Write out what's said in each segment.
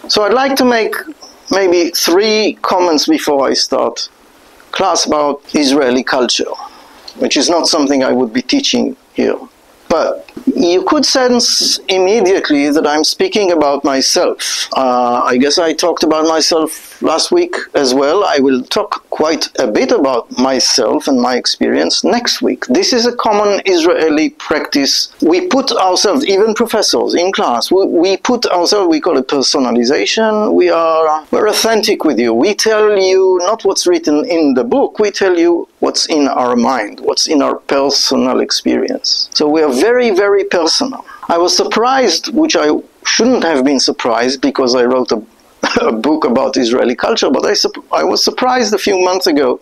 So I'd like to make maybe 3 comments before I start class about Israeli culture, which is not something I would be teaching here. But you could sense immediately that I'm speaking about myself. I guess I talked about myself last week as well. I will talk quite a bit about myself and my experience next week. This is a common Israeli practice. We put ourselves, even professors in class, we put ourselves, we call it personalization. We're authentic with you. We tell you not what's written in the book, we tell you what's in our mind, what's in our personal experience. So we are very, very personal. I was surprised, which I shouldn't have been surprised because I wrote a book about Israeli culture, but I was surprised a few months ago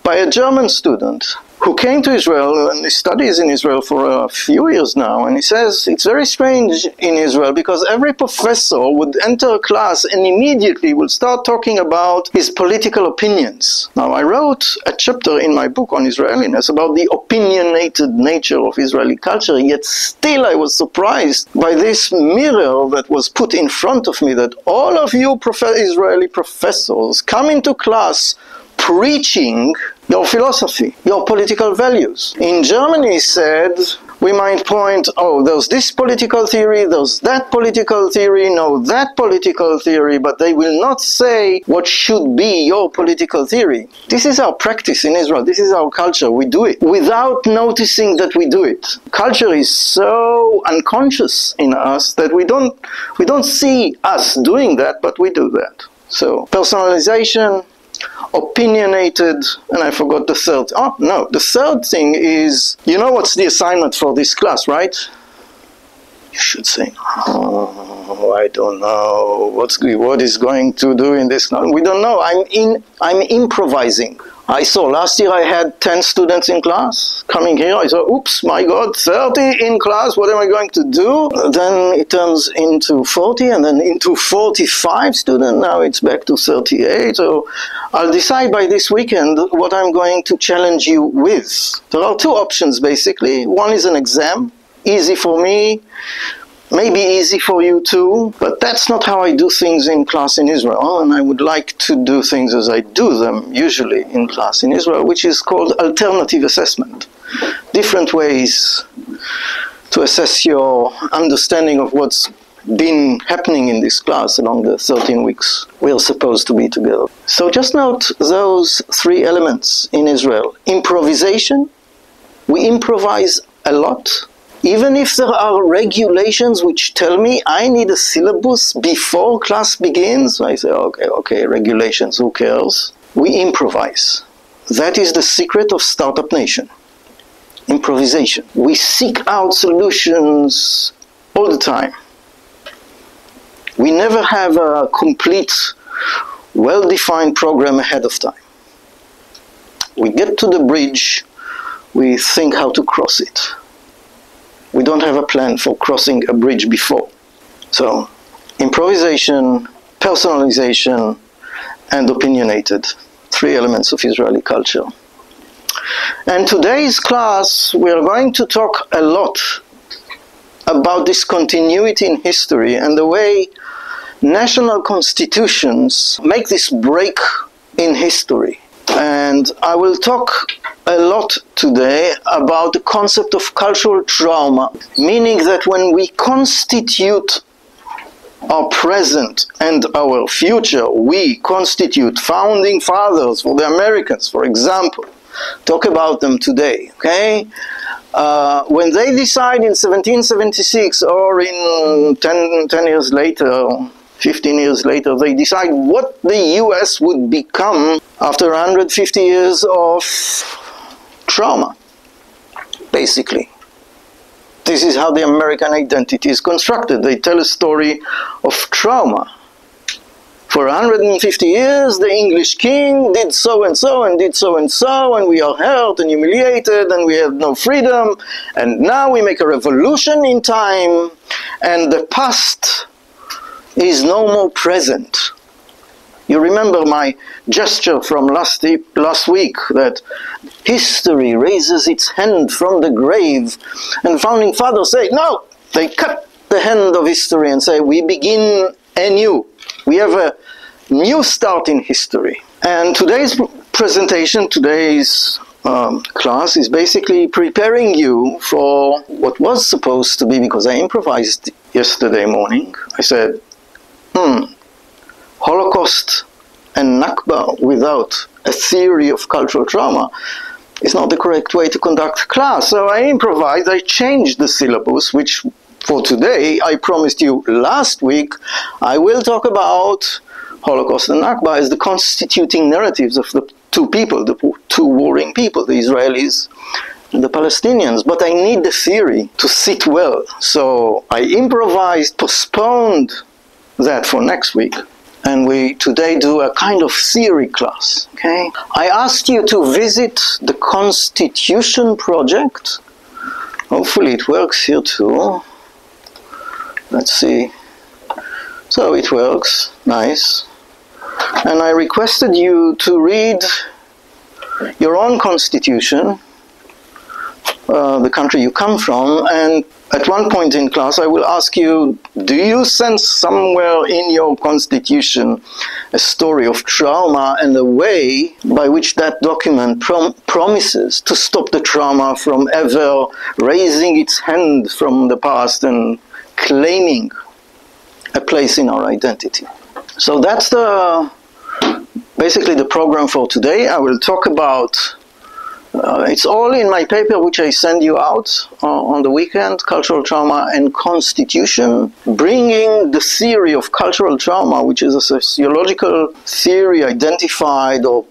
by a German student who came to Israel, and he studies in Israel for a few years now, and he says it's very strange in Israel because every professor would enter a class and immediately will start talking about his political opinions. Now, I wrote a chapter in my book on Israeliness about the opinionated nature of Israeli culture, yet still I was surprised by this mirror that was put in front of me, that all of you Israeli professors come into class preaching your philosophy, your political values. In Germany, he said, we might point, oh, there's this political theory, there's that political theory, no, that political theory, but they will not say what should be your political theory. This is our practice in Israel. This is our culture. We do it without noticing that we do it. Culture is so unconscious in us that we don't see us doing that, but we do that. So, personalization, opinionated, and I forgot the third. Oh, no, the third thing is, you know what's the assignment for this class, right? You should say, oh, I don't know. What is going to do in this class? We don't know. I'm improvising. I saw last year I had 10 students in class coming here. I thought, oops, my God, 30 in class, what am I going to do? Then it turns into 40 and then into 45 students. Now it's back to 38. So I'll decide by this weekend what I'm going to challenge you with. There are 2 options basically. One is an exam, easy for me, maybe easy for you too, but that's not how I do things in class in Israel, and I would like to do things as I do them usually in class in Israel, which is called alternative assessment. Different ways to assess your understanding of what's been happening in this class along the 13 weeks we are supposed to be together. So just note those 3 elements in Israel. Improvisation, we improvise a lot. Even if there are regulations which tell me I need a syllabus before class begins, I say, okay, regulations, who cares? We improvise. That is the secret of Startup Nation. Improvisation. We seek out solutions all the time. We never have a complete, well-defined program ahead of time. We get to the bridge, we think how to cross it. We don't have a plan for crossing a bridge before. So, improvisation, personalization, and opinionated. 3 elements of Israeli culture. And today's class, we are going to talk a lot about this continuity in history and the way national constitutions make this break in history. And I will talk a lot today about the concept of cultural trauma, meaning that when we constitute our present and our future, we constitute founding fathers for the Americans, for example. Talk about them today, okay? When they decide in 1776 or in 10 years later, 15 years later, they decide what the US would become after 150 years of trauma, basically. This is how the American identity is constructed. They tell a story of trauma. For 150 years, the English king did so and so and did so and so, and we are hurt and humiliated, and we have no freedom, and now we make a revolution in time, and the past is no more present. You remember my gesture from last week that history raises its hand from the grave, and founding fathers say, no, they cut the hand of history and say, we begin anew. We have a new start in history. And today's presentation, today's class is basically preparing you for what was supposed to be, because I improvised yesterday morning. I said, Holocaust and Nakba without a theory of cultural trauma is not the correct way to conduct class. So I improvised, I changed the syllabus, which for today, I promised you last week, I will talk about Holocaust and Nakba as the constituting narratives of the two people, the two warring people, the Israelis and the Palestinians. But I need the theory to sit well. So I improvised, postponed that for next week. And we today do a kind of theory class, okay? I asked you to visit the Constitution Project. Hopefully it works here too. Let's see. So it works, nice. And I requested you to read your own constitution, the country you come from, and at one point in class I will ask you, do you sense somewhere in your constitution a story of trauma and a way by which that document promises to stop the trauma from ever raising its hand from the past and claiming a place in our identity? So that's basically the program for today. I will talk about, it's all in my paper which I send you out on the weekend, Cultural Trauma and Constitution, bringing the theory of cultural trauma, which is a sociological theory identified or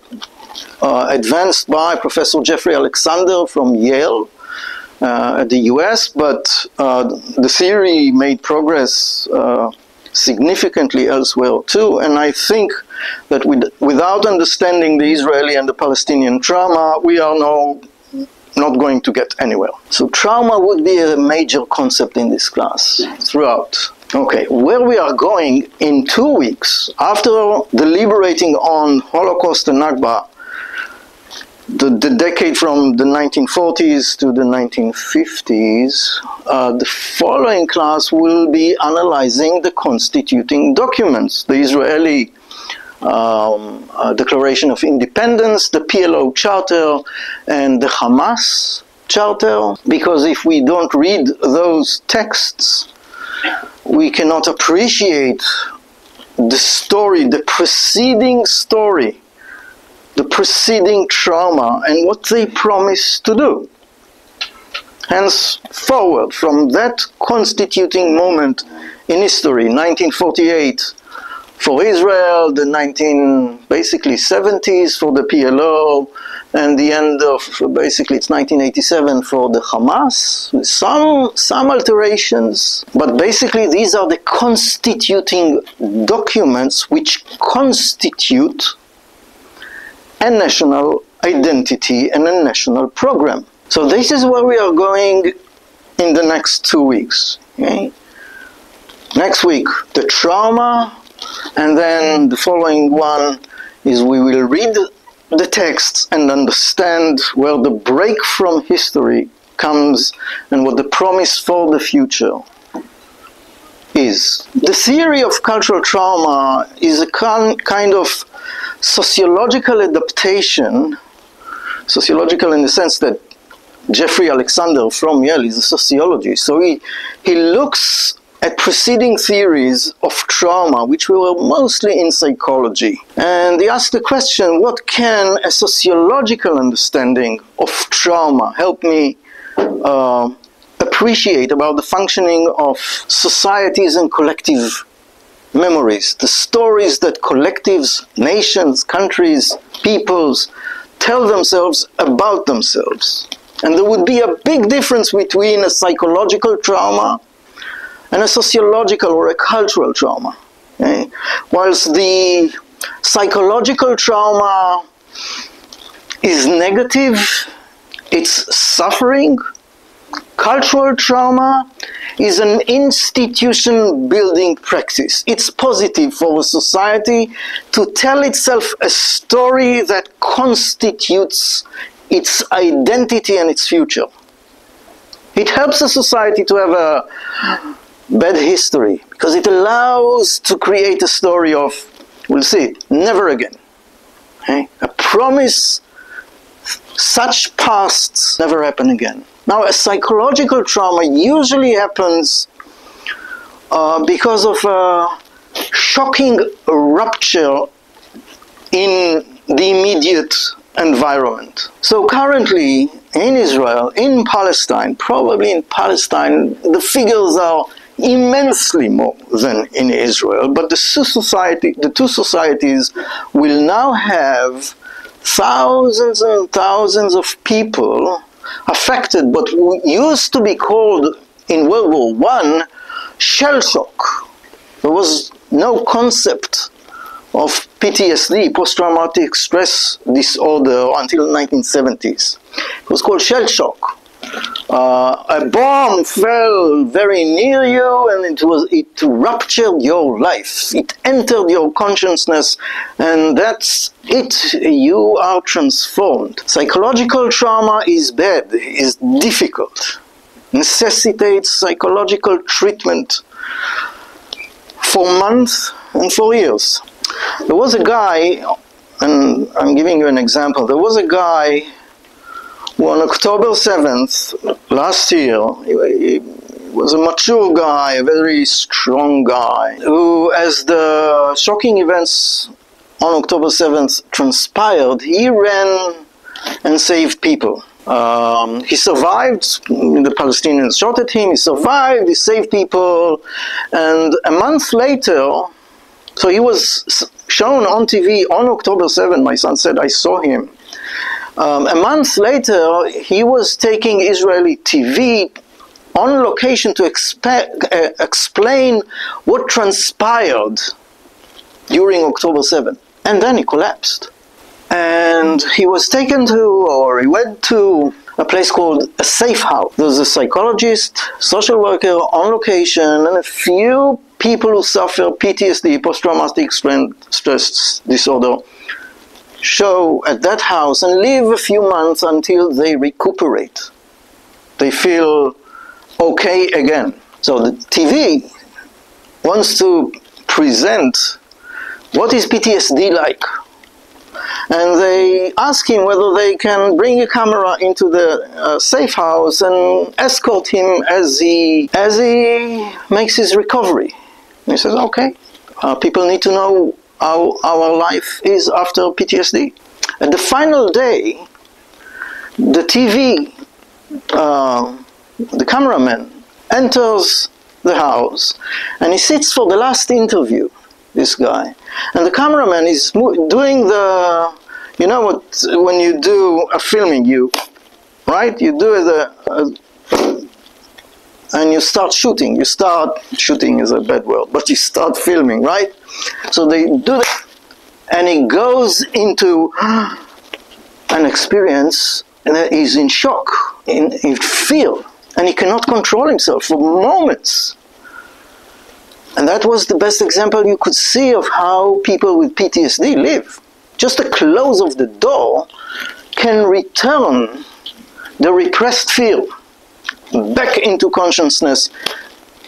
advanced by Professor Jeffrey Alexander from Yale at the US, but the theory made progress significantly elsewhere too, and I think that without understanding the Israeli and the Palestinian trauma, we are not going to get anywhere. So trauma would be a major concept in this class throughout. Okay, where we are going in 2 weeks, after deliberating on Holocaust and Nakba, the decade from the 1940s to the 1950s, the following class will be analyzing the constituting documents, the Israeli Declaration of Independence, the PLO Charter, and the Hamas Charter, because if we don't read those texts, we cannot appreciate the story, the preceding story, the preceding trauma, and what they promise to do. Henceforward, from that constituting moment in history, 1948 for Israel, the 70s for the PLO, and the end of, basically it's 1987 for the Hamas, with some alterations, but basically these are the constituting documents which constitute a national identity and a national program. So this is where we are going in the next 2 weeks. Okay? Next week, the trauma, and then the following one is we will read the texts and understand where the break from history comes and what the promise for the future is. The theory of cultural trauma is a kind of sociological adaptation, sociological in the sense that Jeffrey Alexander from Yale is a sociologist, so he looks at preceding theories of trauma, which were mostly in psychology. And he asked the question, what can a sociological understanding of trauma help me appreciate about the functioning of societies and collective memories, the stories that collectives, nations, countries, peoples tell themselves about themselves. And there would be a big difference between a psychological trauma and a sociological or a cultural trauma. Okay? Whilst the psychological trauma is negative, it's suffering, cultural trauma is an institution-building practice. It's positive for a society to tell itself a story that constitutes its identity and its future. It helps a society to have a bad history, because it allows to create a story of, we'll see, never again. Okay? A promise such pasts never happen again. Now, a psychological trauma usually happens because of a shocking rupture in the immediate environment. So currently in Israel, in Palestine, probably in Palestine, the figures are immensely more than in Israel, but the two societies will now have thousands and thousands of people affected, but what used to be called in World War I shell shock. There was no concept of PTSD, post-traumatic stress disorder, until the 1970s. It was called shell shock. A bomb fell very near you, and it ruptured your life. It entered your consciousness, and that's it. You are transformed. Psychological trauma is bad, is difficult, necessitates psychological treatment for months and for years. There was a guy, and I'm giving you an example, there was a guy who on October 7th last year, he was a mature guy, a very strong guy, who, as the shocking events on October 7th transpired, he ran and saved people. He survived, the Palestinians shot at him, he survived, he saved people, and a month later, so he was shown on TV on October 7th, my son said, I saw him. A month later, he was taking Israeli TV on location to explain what transpired during October 7th. And then he collapsed. And he was taken to, or he went to a place called a safe house. There was a psychologist, social worker on location, and a few people who suffer PTSD, post-traumatic stress disorder, show at that house and live a few months until they recuperate. They feel okay again. So the TV wants to present what is PTSD like. And they ask him whether they can bring a camera into the safe house and escort him as he makes his recovery. And he says, okay, people need to know how our life is after PTSD. At the final day, the TV, the cameraman enters the house and he sits for the last interview, this guy. And the cameraman is doing the, you know what, when you do a filming, you do and you start shooting. You start shooting is a bad word, but you start filming, right? So they do that, and he goes into an experience, and he's in shock, in fear, and he cannot control himself for moments. And that was the best example you could see of how people with PTSD live. Just the close of the door can return the repressed fear back into consciousness,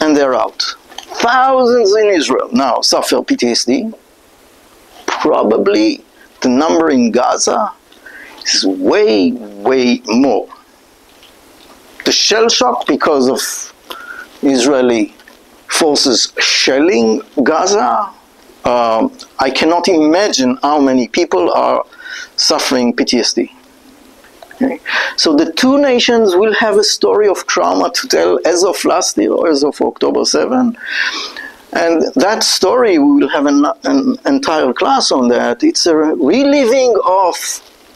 and they're out. Thousands in Israel now suffer PTSD. Probably the number in Gaza is way, way more. The shell shock because of Israeli forces shelling Gaza, I cannot imagine how many people are suffering PTSD. Okay. So the two nations will have a story of trauma to tell as of last year, or as of October 7. And that story, we will have an entire class on that. It's a reliving of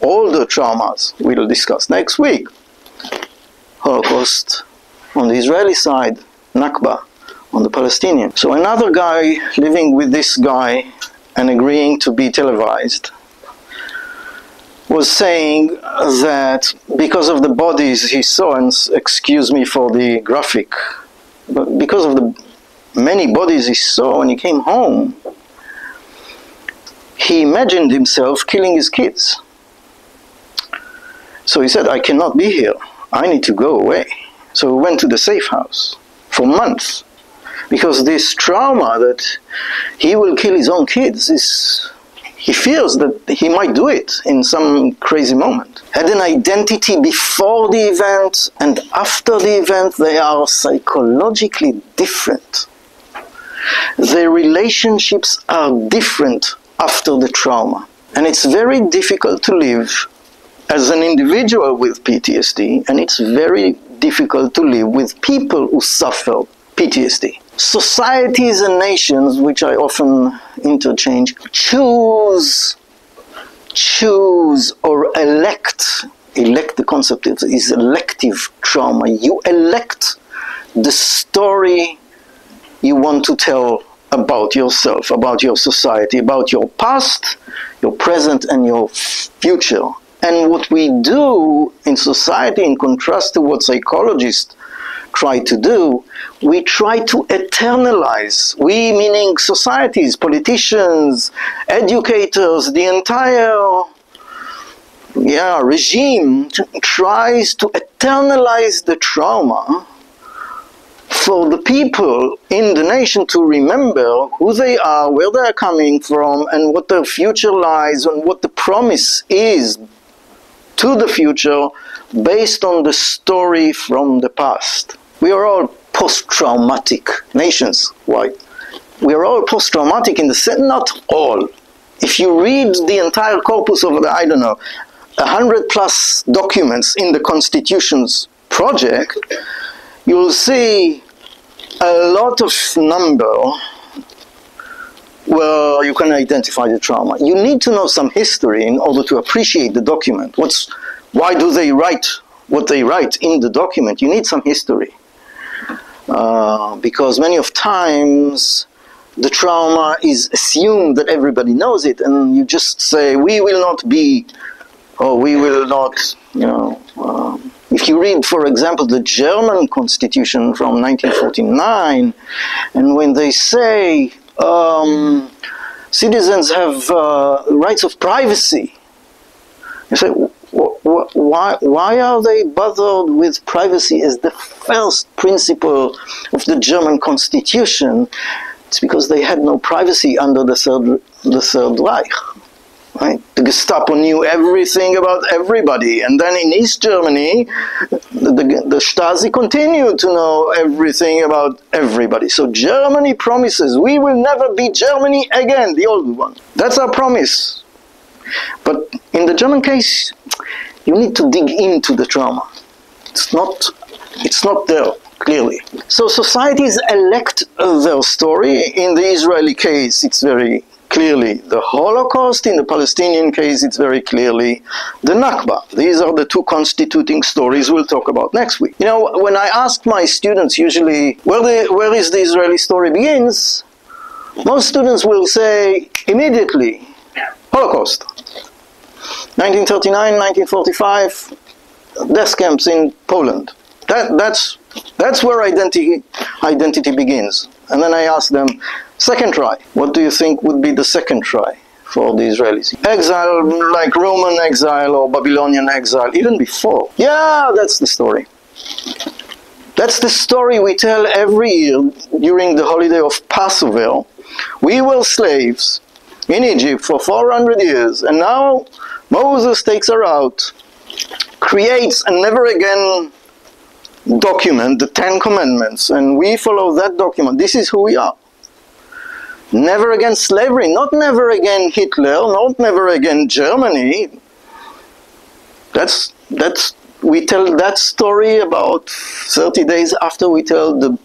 all the traumas we'll discuss next week. Holocaust on the Israeli side, Nakba on the Palestinian. So another guy living with this guy and agreeing to be televised was saying that because of the bodies he saw, and excuse me for the graphic, but because of the many bodies he saw when he came home, he imagined himself killing his kids. So he said, I cannot be here. I need to go away. So he went to the safe house for months. Because this trauma that he will kill his own kids is, he fears that he might do it in some crazy moment. Had an identity before the event and after the event, they are psychologically different. Their relationships are different after the trauma. And it's very difficult to live as an individual with PTSD, and it's very difficult to live with people who suffer PTSD. Societies and nations, which I often interchange, choose or elect, the concept is elective trauma. You elect the story you want to tell about yourself, about your society, about your past, your present, and your future. And what we do in society, in contrast to what psychologists try to do, we try to eternalize. We, meaning societies, politicians, educators, the entire regime tries to eternalize the trauma for the people in the nation to remember who they are, where they are coming from, and what their future lies, and what the promise is to the future based on the story from the past. We are all post-traumatic nations. Why? We are all post-traumatic in the sense, not all. If you read the entire corpus of the, 100+ documents in the Constitution's project, you'll see a lot of number where you can identify the trauma. You need to know some history in order to appreciate the document. Why do they write what they write in the document? You need some history. Because many of times the trauma is assumed that everybody knows it, and you just say, we will not be, or we will not, if you read, for example, the German Constitution from 1949, and when they say citizens have rights of privacy, you say, why are they bothered with privacy as the first principle of the German Constitution? It's because they had no privacy under the Third Reich. Right? The Gestapo knew everything about everybody, and then in East Germany, the Stasi continued to know everything about everybody. So Germany promises, we will never be Germany again, the old one. That's our promise. But in the German case, you need to dig into the trauma. It's not there, clearly. So societies elect their story. In the Israeli case, it's very clearly the Holocaust. In the Palestinian case, it's very clearly the Nakba. These are the two constituting stories we'll talk about next week. When I ask my students usually where is the Israeli story begins, most students will say immediately, Holocaust. 1939, 1945, death camps in Poland. That's where identity begins. And then I ask them, second try. What do you think would be the second try for the Israelis? Exile, like Roman exile or Babylonian exile, even before. Yeah, that's the story. That's the story we tell every year during the holiday of Passover. We were slaves in Egypt for 400 years, and now Moses takes her out, creates a never again document, the 10 Commandments, and we follow that document. This is who we are. Never again slavery, not never again Hitler, not never again Germany. We tell that story about 30 days after we tell the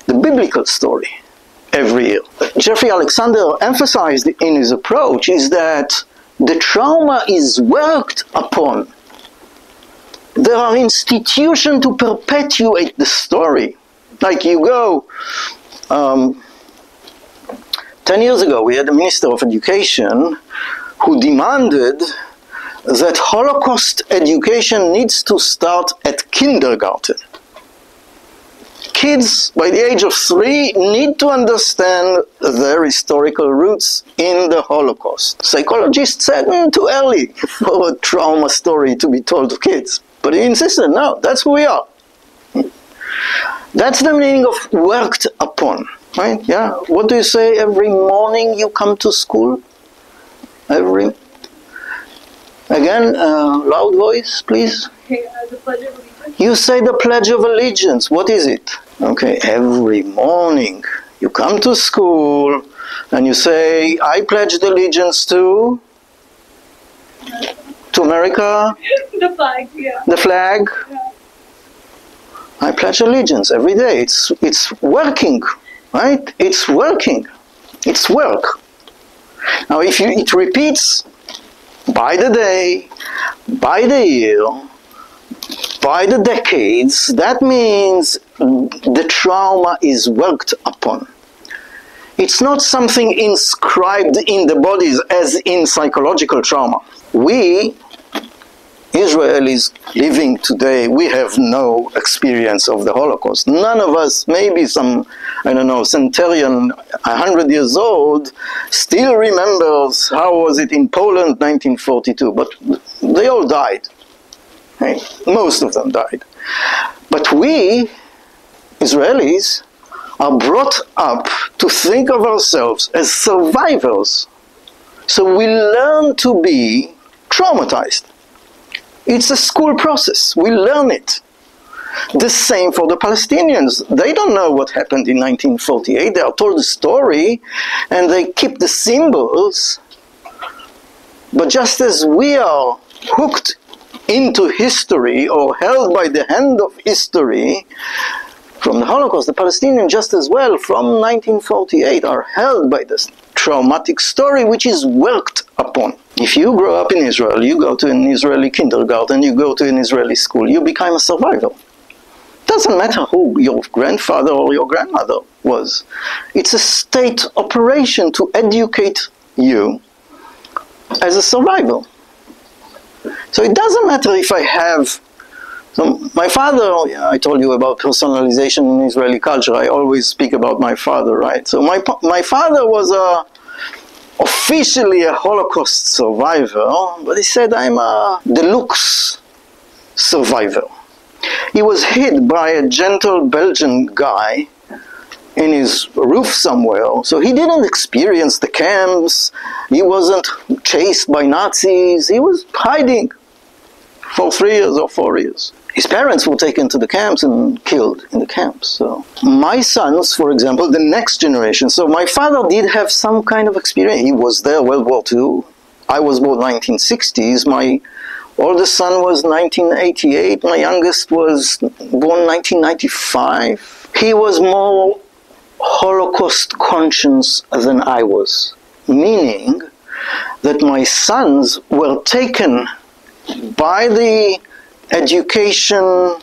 biblical story every year. Jeffrey Alexander emphasized in his approach is that the trauma is worked upon. There are institutions to perpetuate the story. Like you go, 10 years ago we had a Minister of Education who demanded that Holocaust education needs to start at kindergarten. Kids by the age of 3 need to understand their historical roots in the Holocaust. Psychologists said too early for a trauma story to be told to kids. But he insisted, no, that's who we are. That's the meaning of worked upon, right? Yeah. What do you say every morning you come to school? Again, loud voice, please. The Pledge of Allegiance. You say the Pledge of Allegiance. What is it? Okay, every morning you come to school and you say, I pledge allegiance to America, The flag, yeah. the flag. Yeah. I pledge allegiance every day. It's working, right? It's working. It's work. Now, if it repeats by the day, by the year, by the decades, that means the trauma is worked upon. It's not something inscribed in the bodies as in psychological trauma. We, Israelis living today, we have no experience of the Holocaust. None of us, maybe some, I don't know, centurion, 100 years old, still remembers how was it in Poland, 1942. But they all died. Right? Most of them died. But we, Israelis, are brought up to think of ourselves as survivors. So we learn to be traumatized. It's a school process. We learn it. The same for the Palestinians. They don't know what happened in 1948. They are told the story and they keep the symbols. But just as we are hooked into history or held by the hand of history from the Holocaust, the Palestinians just as well from 1948 are held by this traumatic story which is worked upon. If you grow up in Israel, you go to an Israeli kindergarten, you go to an Israeli school, you become a survivor. Doesn't matter who your grandfather or your grandmother was. It's a state operation to educate you as a survivor. So it doesn't matter if I have... So my father, I told you about personalization in Israeli culture. I always speak about my father, right? So my father was officially a Holocaust survivor, but he said, I'm a deluxe survivor. He was hit by a gentle Belgian guy in his roof somewhere, so he didn't experience the camps, he wasn't chased by Nazis, he was hiding for 3 years or 4 years. His parents were taken to the camps and killed in the camps. So my sons, for example, the next generation, so my father did have some kind of experience. He was there, World War II. I was born 1960s. My oldest son was 1988. My youngest was born 1995. He was more Holocaust conscious than I was, meaning that my sons were taken by the education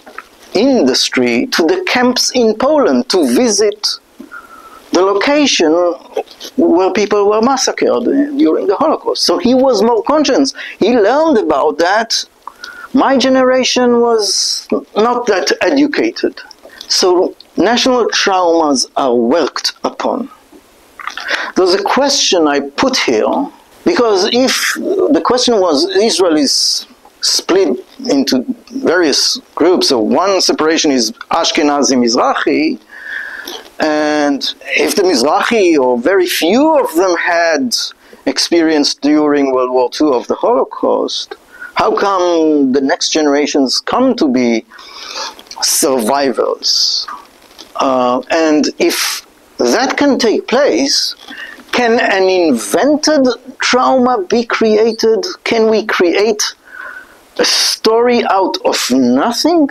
industry to the camps in Poland to visit the location where people were massacred during the Holocaust. So he was more conscious. He learned about that. My generation was not that educated. So national traumas are worked upon. There's a question I put here, because if the question was Israel is split into various groups, so one separation is Ashkenazi Mizrahi, and if the Mizrahi or very few of them had experienced during World War II of the Holocaust, how come the next generations come to be survivors? And if that can take place, can an invented trauma be created? Can we create a story out of nothing?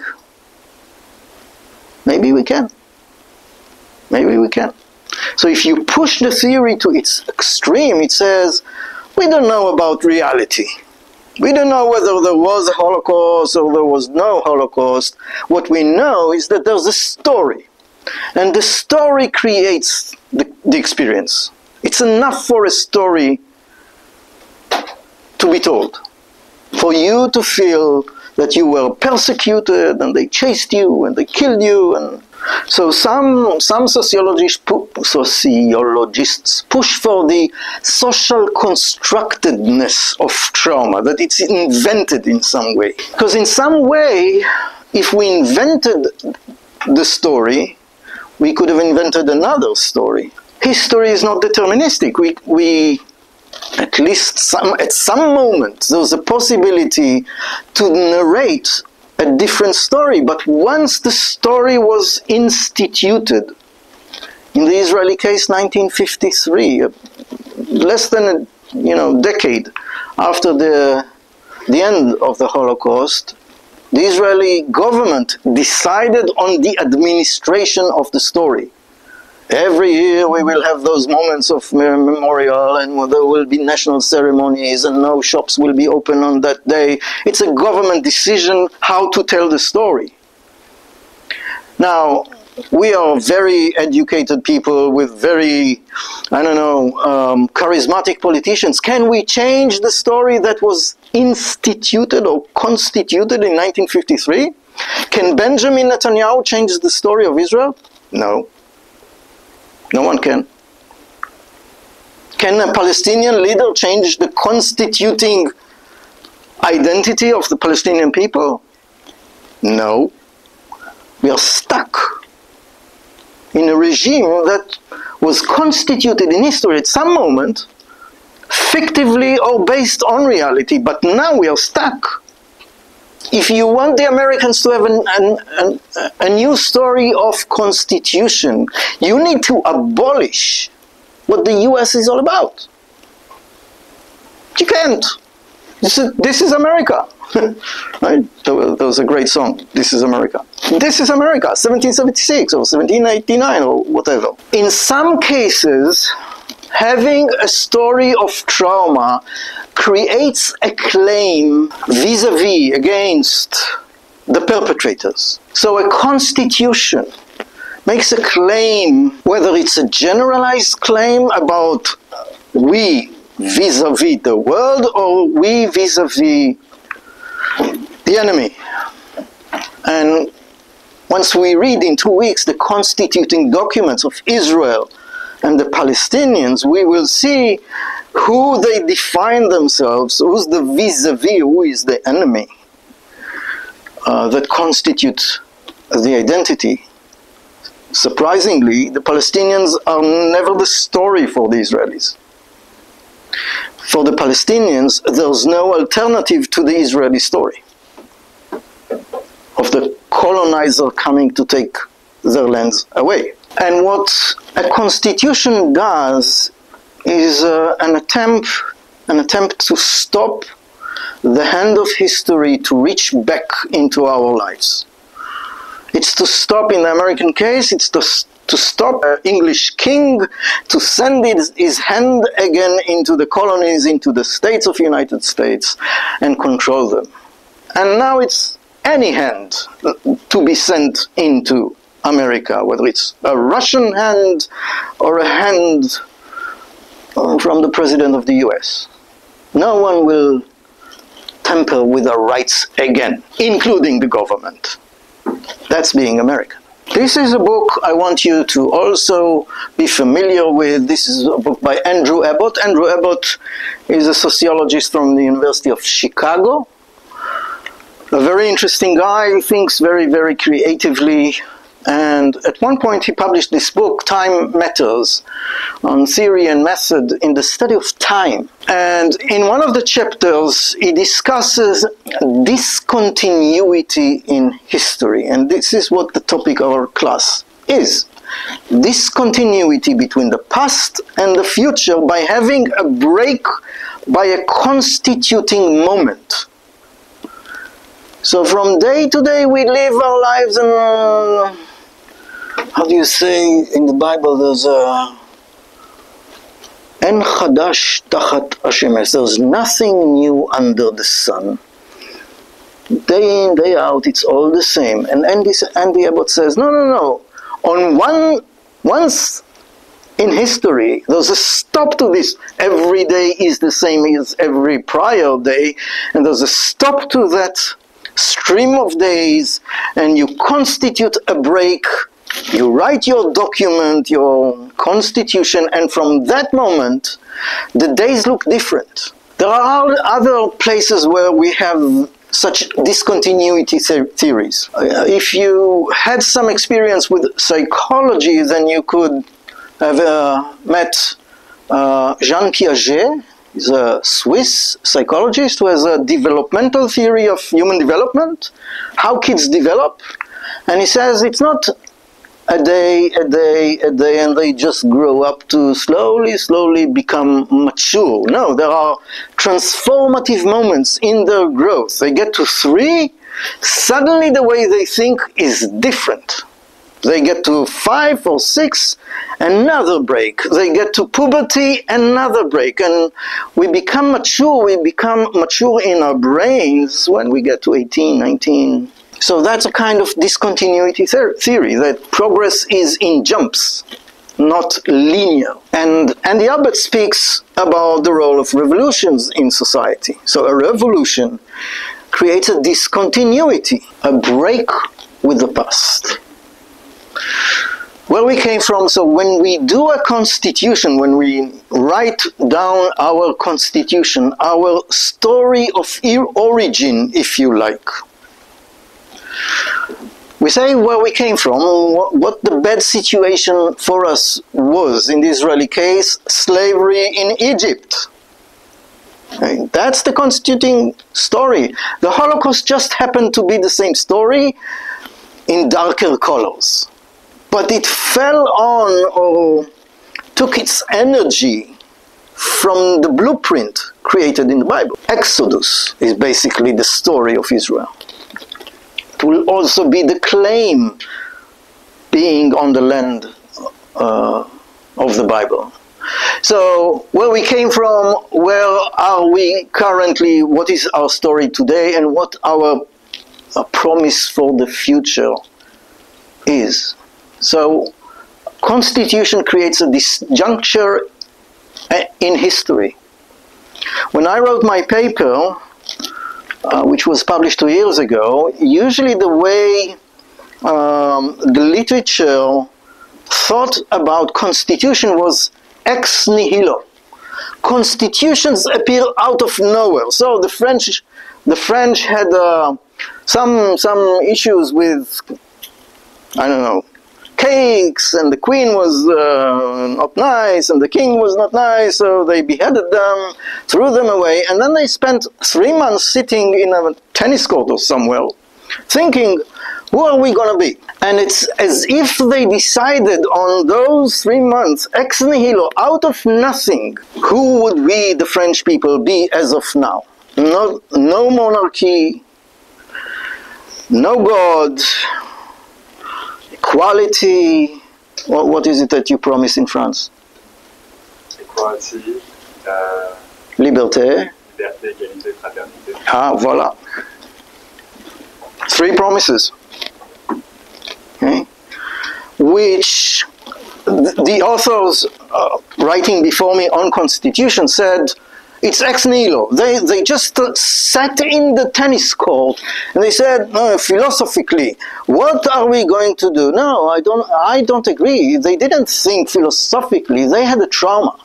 Maybe we can. Maybe we can. So if you push the theory to its extreme, it says, we don't know about reality. We don't know whether there was a Holocaust or there was no Holocaust. What we know is that there's a story. And the story creates the experience. It's enough for a story to be told. For you to feel that you were persecuted and they chased you and they killed you. And so some sociologists push for the social constructedness of trauma, that it's invented in some way. Because in some way, if we invented the story, we could have invented another story. History is not deterministic. We at least at some moment, there's a possibility to narrate a different story. But once the story was instituted, in the Israeli case, 1953, less than a decade after the end of the Holocaust, the Israeli government decided on the administration of the story. Every year we will have those moments of memorial, and there will be national ceremonies, and no shops will be open on that day. It's a government decision how to tell the story. Now, we are very educated people with very, charismatic politicians. Can we change the story that was instituted or constituted in 1953? Can Benjamin Netanyahu change the story of Israel? No. No one can. Can a Palestinian leader change the constituting identity of the Palestinian people? No. We are stuck in a regime that was constituted in history at some moment, fictively or based on reality, but now we are stuck. If you want the Americans to have a new story of constitution, you need to abolish what the US is all about. You can't. This is America. Right? There was a great song, This is America. This is America, 1776 or 1789 or whatever. In some cases, having a story of trauma creates a claim vis-a-vis against the perpetrators. So a constitution makes a claim, whether it's a generalized claim about we vis-a-vis the world or we vis-a-vis the enemy. And once we read in 2 weeks the constituting documents of Israel and the Palestinians, we will see who they define themselves, who's the vis-a-vis, who is the enemy that constitutes the identity. Surprisingly, the Palestinians are never the story for the Israelis. For the Palestinians, there's no alternative to the Israeli story of the colonizer coming to take their lands away. And what a constitution does is an attempt to stop the hand of history to reach back into our lives. It's to stop, in the American case, it's to stop an English king to send his hand again into the colonies, into the states of the United States, and control them. And now it's any hand to be sent into America, whether it's a Russian hand or a hand from the President of the US. No one will tamper with our rights again, including the government. That's being American. This is a book I want you to also be familiar with. This is a book by Andrew Abbott. Andrew Abbott is a sociologist from the University of Chicago. A very interesting guy, who thinks very, very creatively. And at one point he published this book, Time Matters, on theory and method in the study of time. And in one of the chapters, he discusses discontinuity in history. And this is what the topic of our class is. Discontinuity between the past and the future by having a break, by a constituting moment. So from day to day we live our lives and how do you say in the Bible, there's En chadash tachat hashemesh. There's nothing new under the sun. Day in, day out, it's all the same. And Andy Abbott says, no. Once in history, there's a stop to this. Every day is the same as every prior day. And there's a stop to that stream of days. And you constitute a break. You write your document, your constitution, and from that moment, the days look different. There are other places where we have such discontinuity theories. If you had some experience with psychology, then you could have met Jean Piaget. He's a Swiss psychologist who has a developmental theory of human development, how kids develop. And he says it's not a day, and they just grow up to slowly become mature. No, there are transformative moments in their growth. They get to 3, suddenly the way they think is different. They get to 5 or 6, another break. They get to puberty, another break. And we become mature in our brains when we get to 18, 19. So that's a kind of discontinuity theory, that progress is in jumps, not linear. And Andy Albert speaks about the role of revolutions in society. So a revolution creates a discontinuity, a break with the past. Where we came from, so when we do a constitution, when we write down our constitution, our story of origin, if you like, we say where we came from, what the bad situation for us was. In the Israeli case, slavery in Egypt. Okay, that's the constituting story. The Holocaust just happened to be the same story in darker colors. But it fell on or took its energy from the blueprint created in the Bible. Exodus is basically the story of Israel. It will also be the claim being on the land of the Bible. So where we came from, where are we currently, what is our story today, and what our promise for the future is. So, Constitution creates a disjuncture in history. When I wrote my paper, which was published 2 years ago, usually the way the literature thought about Constitution was ex nihilo. Constitutions appear out of nowhere. So the French had some issues with, I don't know, cakes, and the queen was not nice, and the king was not nice, so they beheaded them, threw them away, and then they spent 3 months sitting in a tennis court or somewhere, thinking, who are we going to be? And it's as if they decided on those 3 months, ex nihilo, out of nothing, who would we, the French people, be as of now? No monarchy, no God, equality. What is it that you promise in France? Equality, liberté. Liberté, égalité, fraternité. Ah, voilà. 3 promises. Okay. Which the authors writing before me on Constitution said, it's ex nihilo. They just sat in the tennis court and they said, no, philosophically, what are we going to do? No, I don't agree. They didn't think philosophically. They had a trauma.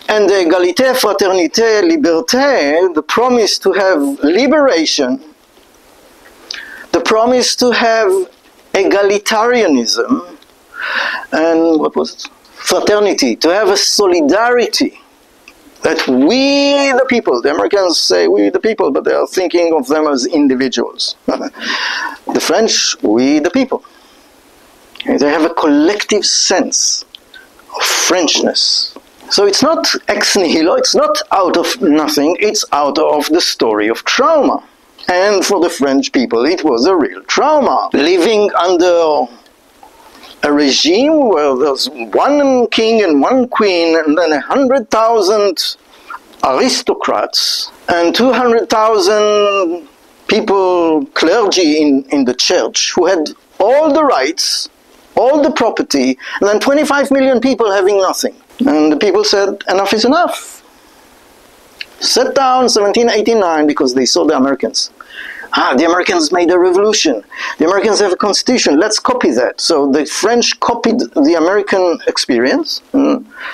And the égalité, fraternité, liberté, the promise to have liberation, the promise to have egalitarianism, and what was it? Fraternity, to have a solidarity. That we, the people, the Americans say we, the people, but they are thinking of them as individuals. The French, we, the people. Okay, they have a collective sense of Frenchness. So it's not ex nihilo, it's not out of nothing, it's out of the story of trauma. And for the French people, it was a real trauma. Living under a regime where there's one king and one queen, and then 100,000 aristocrats, and 200,000 people, clergy in the church, who had all the rights, all the property, and then 25 million people having nothing. And the people said, enough is enough. Set down 1789 because they saw the Americans. The Americans made a revolution. The Americans have a constitution. Let's copy that. So the French copied the American experience,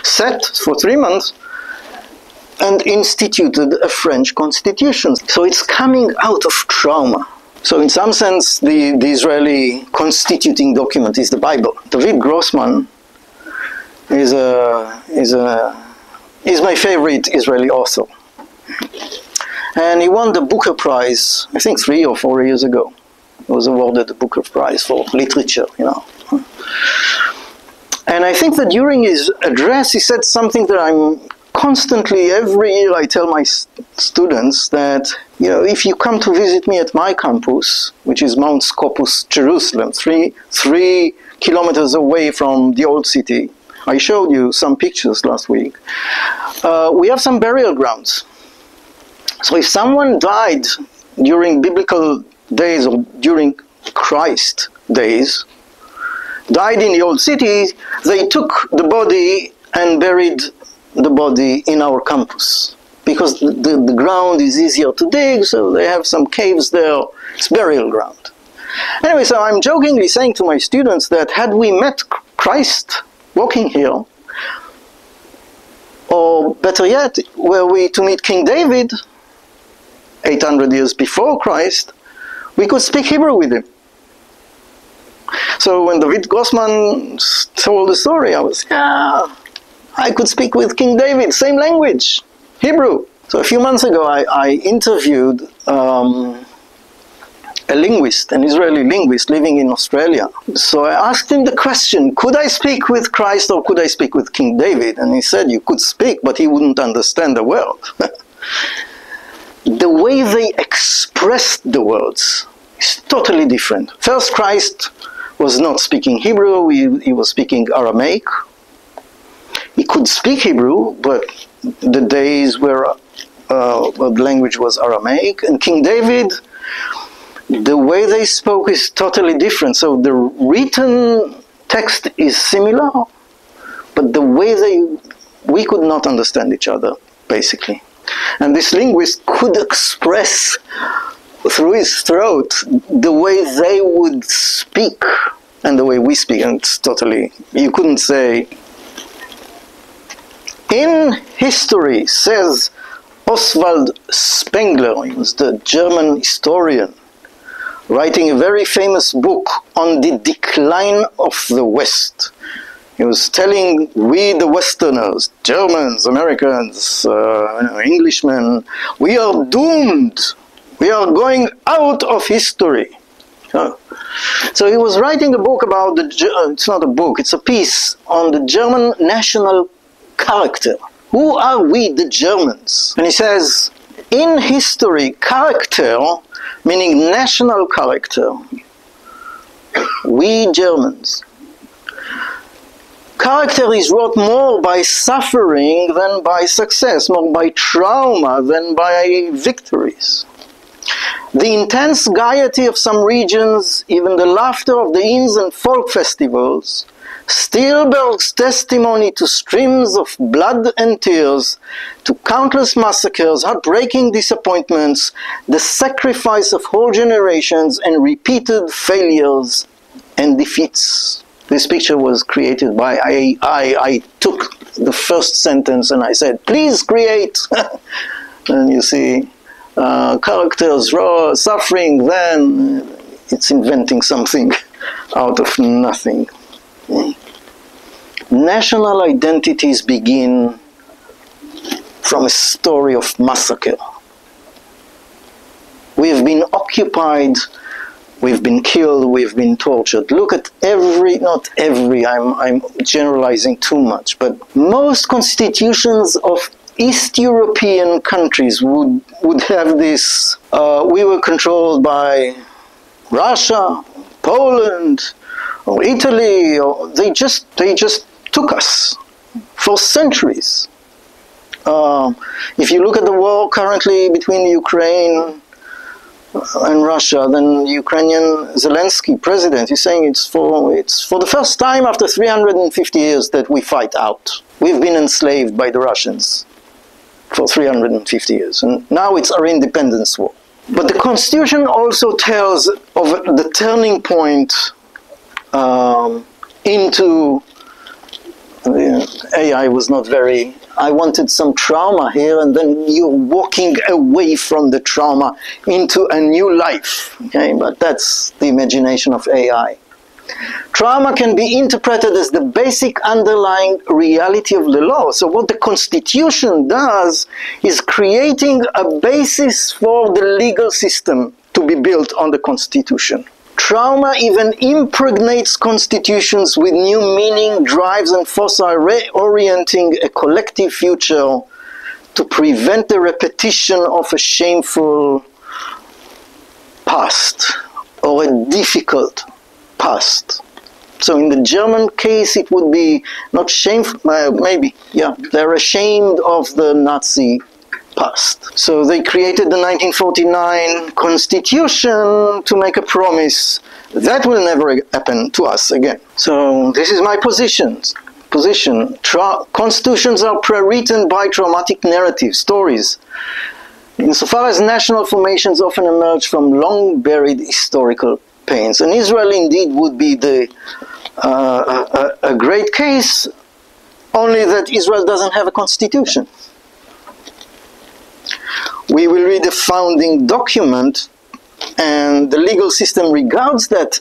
set for 3 months, and and instituted a French constitution. So it's coming out of trauma. So in some sense, the Israeli constituting document is the Bible. David Grossman is my favorite Israeli author. And he won the Booker Prize, I think 3 or 4 years ago. He was awarded the Booker Prize for literature, you know. And I think that during his address, he said something that I'm constantly, every year I tell my students that, you know, if you come to visit me at my campus, which is Mount Scopus, Jerusalem, 3 kilometers away from the old city, I showed you some pictures last week, we have some burial grounds. So if someone died during biblical days or during Christ days, died in the old city, they took the body and buried the body in our campus. Because the ground is easier to dig, so they have some caves there. It's burial ground. Anyway, so I'm jokingly saying to my students that had we met Christ walking here, or better yet, were we to meet King David 800 years before Christ, we could speak Hebrew with him. So when David Grossman told the story, I was, yeah, I could speak with King David, same language, Hebrew. So a few months ago, I interviewed a linguist, an Israeli linguist living in Australia. So I asked him the question, could I speak with Christ or could I speak with King David? And he said, you could speak, but he wouldn't understand the word. The way they expressed the words is totally different. First, Christ was not speaking Hebrew, he was speaking Aramaic. He could speak Hebrew, but the days where the language was Aramaic. And King David, the way they spoke is totally different. So the written text is similar, but the way we could not understand each other, basically. And this linguist could express through his throat the way they would speak and the way we speak, and it's totally, you couldn't say. In history, says Oswald Spengler, he was the German historian, writing a very famous book on the decline of the West. He was telling we, the Westerners, Germans, Americans, Englishmen, we are doomed. We are going out of history. So he was writing a book about it's not a book, it's a piece on the German national character. Who are we, the Germans? And he says, in history, character, meaning national character, we Germans, character is wrought more by suffering than by success, more by trauma than by victories. The intense gaiety of some regions, even the laughter of the inns and folk festivals, still bears testimony to streams of blood and tears, to countless massacres, heartbreaking disappointments, the sacrifice of whole generations, and repeated failures and defeats. This picture was created by I took the first sentence and I said, please create. And you see, characters, raw, suffering, then it's inventing something out of nothing. National identities begin from a story of massacre. We've been occupied, we've been killed, we've been tortured. Look at not every, I'm generalizing too much, but most constitutions of East European countries would have this, we were controlled by Russia, Poland, or Italy, or they just took us for centuries. If you look at the war currently between Ukraine and Russia, then the Ukrainian Zelensky president is saying it's for the first time after 350 years that we fight out. We've been enslaved by the Russians for 350 years, and now it's our independence war. But the Constitution also tells of the turning point into AI was not very I wanted some trauma here, and then you're walking away from the trauma into a new life. Okay, but that's the imagination of AI. Trauma can be interpreted as the basic underlying reality of the law. So what the Constitution does is creating a basis for the legal system to be built on the Constitution. Trauma even impregnates constitutions with new meaning, drives and force are reorienting a collective future to prevent the repetition of a shameful past or a difficult past. So in the German case, it would be not shameful, maybe, yeah, they're ashamed of the Nazi past. So they created the 1949 Constitution to make a promise that will never happen to us again. So this is my position. Constitutions are pre-written by traumatic narratives, stories. Insofar as national formations often emerge from long-buried historical pains. And Israel indeed would be a great case, only that Israel doesn't have a constitution. We will read the founding document, and the legal system regards that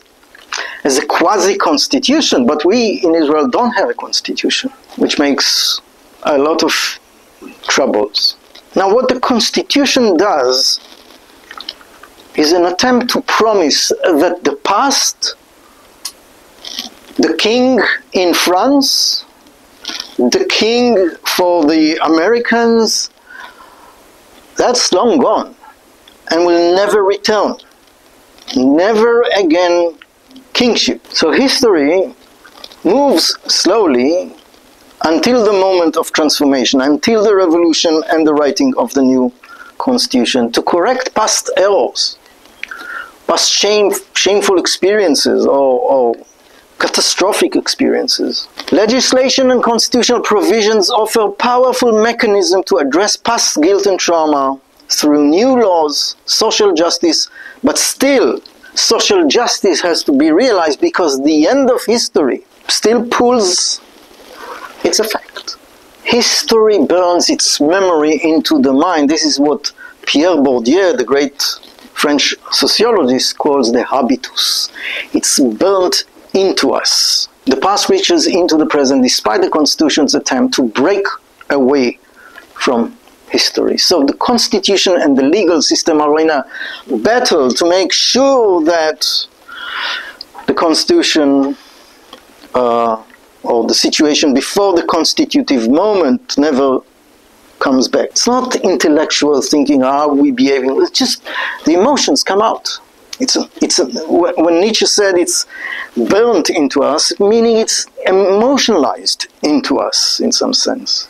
as a quasi-constitution, but we in Israel don't have a constitution, which makes a lot of troubles. Now, what the Constitution does is an attempt to promise that the past, the king in France, the king for the Americans, that's long gone and will never return. Never again kingship. So history moves slowly until the moment of transformation, until the revolution and the writing of the new constitution, to correct past errors, past shameful experiences or catastrophic experiences. Legislation and constitutional provisions offer powerful mechanisms to address past guilt and trauma through new laws, social justice, but still social justice has to be realized because the end of history still pulls its effect. History burns its memory into the mind. This is what Pierre Bourdieu, the great French sociologist, calls the habitus. It's burnt into us. The past reaches into the present despite the Constitution's attempt to break away from history. So the Constitution and the legal system are in a battle to make sure that the Constitution or the situation before the constitutive moment never comes back. It's not intellectual thinking, how are we behaving? It's just the emotions come out. When Nietzsche said it's burnt into us, meaning it's emotionalized into us in some sense.